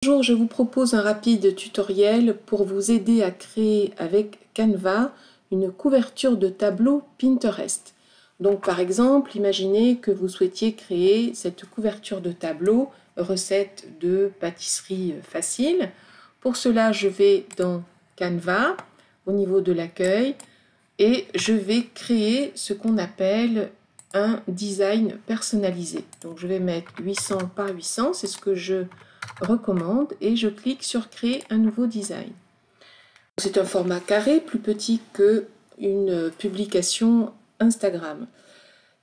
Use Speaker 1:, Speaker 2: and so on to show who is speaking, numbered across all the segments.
Speaker 1: Bonjour, je vous propose un rapide tutoriel pour vous aider à créer avec Canva une couverture de tableau Pinterest. Donc par exemple, imaginez que vous souhaitiez créer cette couverture de tableau recette de pâtisserie facile. Pour cela, je vais dans Canva au niveau de l'accueil et je vais créer ce qu'on appelle un design personnalisé. Donc je vais mettre 800 par 800, c'est ce que je recommande et je clique sur créer un nouveau design. C'est un format carré, plus petit que une publication Instagram.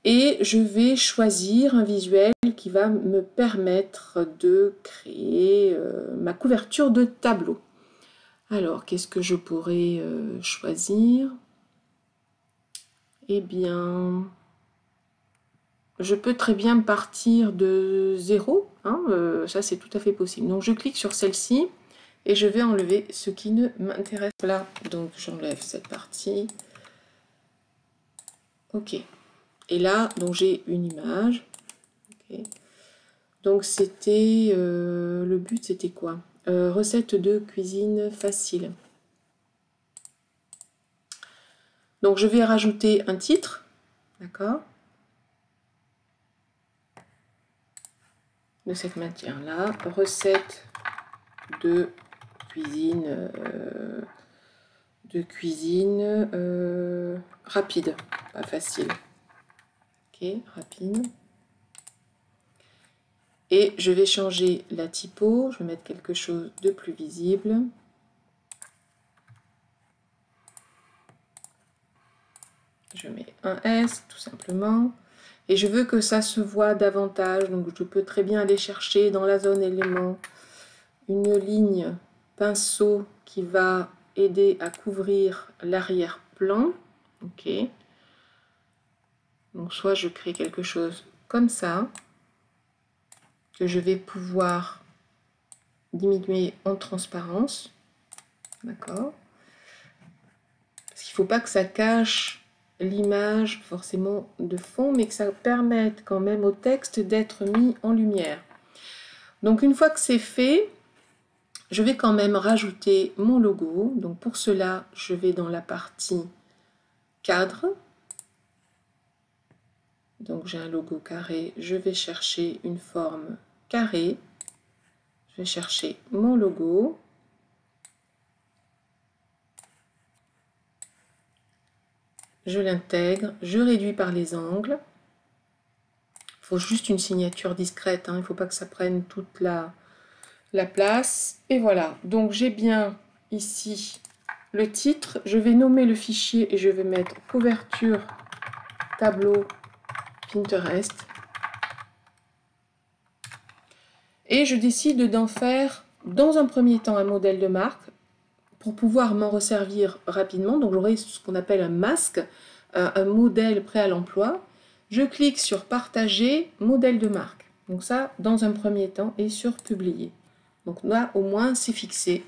Speaker 1: Et je vais choisir un visuel qui va me permettre de créer ma couverture de tableau. Alors, qu'est-ce que je pourrais choisir? Eh bien, je peux très bien partir de 0, hein, ça c'est tout à fait possible. Donc je clique sur celle-ci et je vais enlever ce qui ne m'intéresse pas. Là, donc j'enlève cette partie. Ok. Et là, donc j'ai une image. Okay. Donc c'était, le but c'était quoi? Recette de cuisine facile. Donc je vais rajouter un titre, d'accord? De cette matière-là, recette de cuisine rapide, pas facile. Ok, rapide. Et je vais changer la typo, je vais mettre quelque chose de plus visible. Je mets un S tout simplement. Et je veux que ça se voit davantage, donc je peux très bien aller chercher dans la zone éléments une ligne pinceau qui va aider à couvrir l'arrière-plan. Ok. Donc soit je crée quelque chose comme ça, que je vais pouvoir diminuer en transparence. D'accord. Parce qu'il ne faut pas que ça cache l'image forcément de fond, mais que ça permette quand même au texte d'être mis en lumière. Donc une fois que c'est fait, je vais quand même rajouter mon logo. Donc pour cela, je vais dans la partie cadre. Donc j'ai un logo carré, je vais chercher une forme carrée. Je vais chercher mon logo. Je l'intègre, je réduis par les angles. Il faut juste une signature discrète, hein, il ne faut pas que ça prenne toute la place. Et voilà, donc j'ai bien ici le titre. Je vais nommer le fichier et je vais mettre couverture tableau Pinterest. Et je décide d'en faire dans un premier temps un modèle de marque pour pouvoir m'en resservir rapidement. Donc j'aurai ce qu'on appelle un masque, un modèle prêt à l'emploi. Je clique sur partager modèle de marque. Donc ça, dans un premier temps, et sur publier. Donc là, au moins, c'est fixé.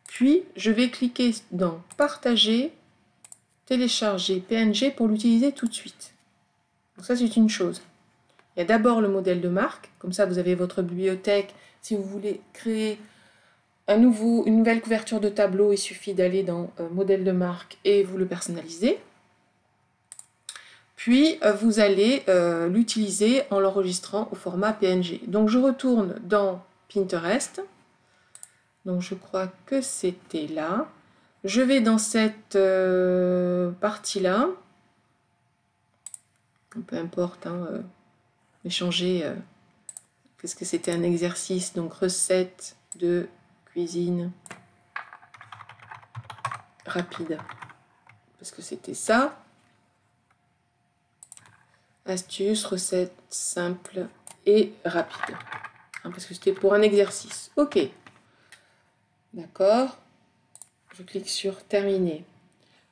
Speaker 1: Puis, je vais cliquer dans partager, télécharger PNG pour l'utiliser tout de suite. Donc ça, c'est une chose. Il y a d'abord le modèle de marque. Comme ça, vous avez votre bibliothèque. Si vous voulez créer une nouvelle couverture de tableau, il suffit d'aller dans modèle de marque et vous le personnalisez. Puis, vous allez l'utiliser en l'enregistrant au format PNG. Donc, je retourne dans Pinterest. Donc, je crois que c'était là. Je vais dans cette partie-là. Peu importe, hein, je vais changer. Qu'est-ce que c'était un exercice? Donc, recette de cuisine rapide. Parce que c'était ça. Astuce, recette simple et rapide. Hein, parce que c'était pour un exercice. Ok. D'accord. Je clique sur terminer.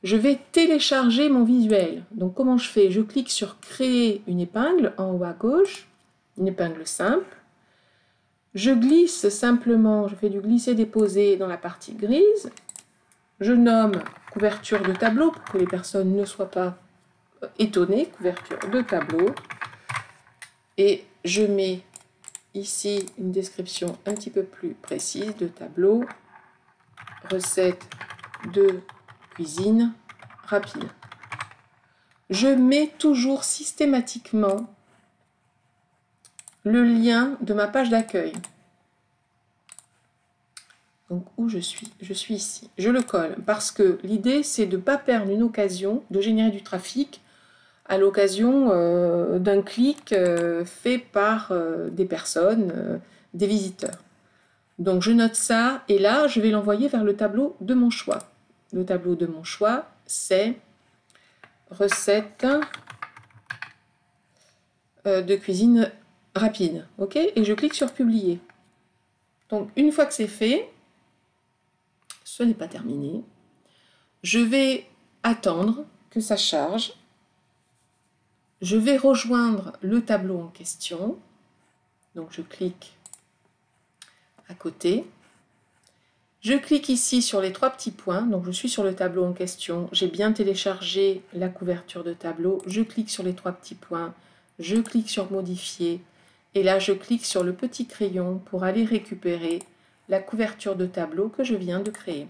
Speaker 1: Je vais télécharger mon visuel. Donc comment je fais? Je clique sur créer une épingle en haut à gauche. Une épingle simple. Je glisse simplement, je fais du glisser-déposer dans la partie grise. Je nomme couverture de tableau pour que les personnes ne soient pas étonnées. Couverture de tableau. Et je mets ici une description un petit peu plus précise de tableau, recette de cuisine rapide. Je mets toujours systématiquement le lien de ma page d'accueil. Donc où je suis? Je suis ici. Je le colle parce que l'idée c'est de ne pas perdre une occasion de générer du trafic à l'occasion d'un clic fait par des personnes, des visiteurs. Donc je note ça et là je vais l'envoyer vers le tableau de mon choix. Le tableau de mon choix c'est recette de cuisine rapide. Ok, et je clique sur publier. Donc une fois que c'est fait, ce n'est pas terminé. Je vais attendre que ça charge. Je vais rejoindre le tableau en question. Donc je clique à côté. Je clique ici sur les trois petits points. Donc je suis sur le tableau en question. J'ai bien téléchargé la couverture de tableau. Je clique sur les trois petits points. Je clique sur modifier. Et là je clique sur le petit crayon pour aller récupérer la couverture de tableau que je viens de créer.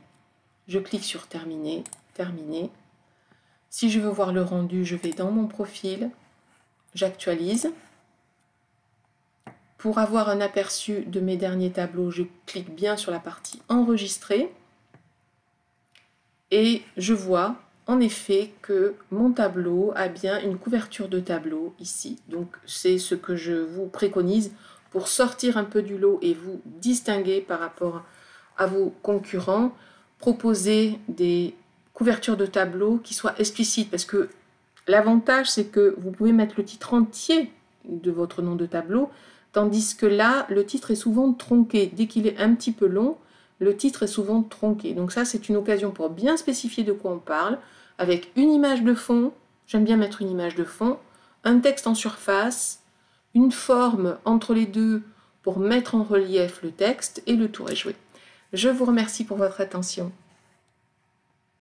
Speaker 1: Je clique sur terminer, terminer. Si je veux voir le rendu, je vais dans mon profil, j'actualise. Pour avoir un aperçu de mes derniers tableaux, je clique bien sur la partie enregistrer. Et je vois en effet que mon tableau a bien une couverture de tableau ici. Donc c'est ce que je vous préconise pour sortir un peu du lot et vous distinguer par rapport à vos concurrents. Proposer des couvertures de tableau qui soient explicites parce que l'avantage c'est que vous pouvez mettre le titre entier de votre nom de tableau tandis que là le titre est souvent tronqué. Dès qu'il est un petit peu long, le titre est souvent tronqué. Donc ça c'est une occasion pour bien spécifier de quoi on parle avec une image de fond, j'aime bien mettre une image de fond, un texte en surface, une forme entre les deux pour mettre en relief le texte et le tour est joué. Je vous remercie pour votre attention.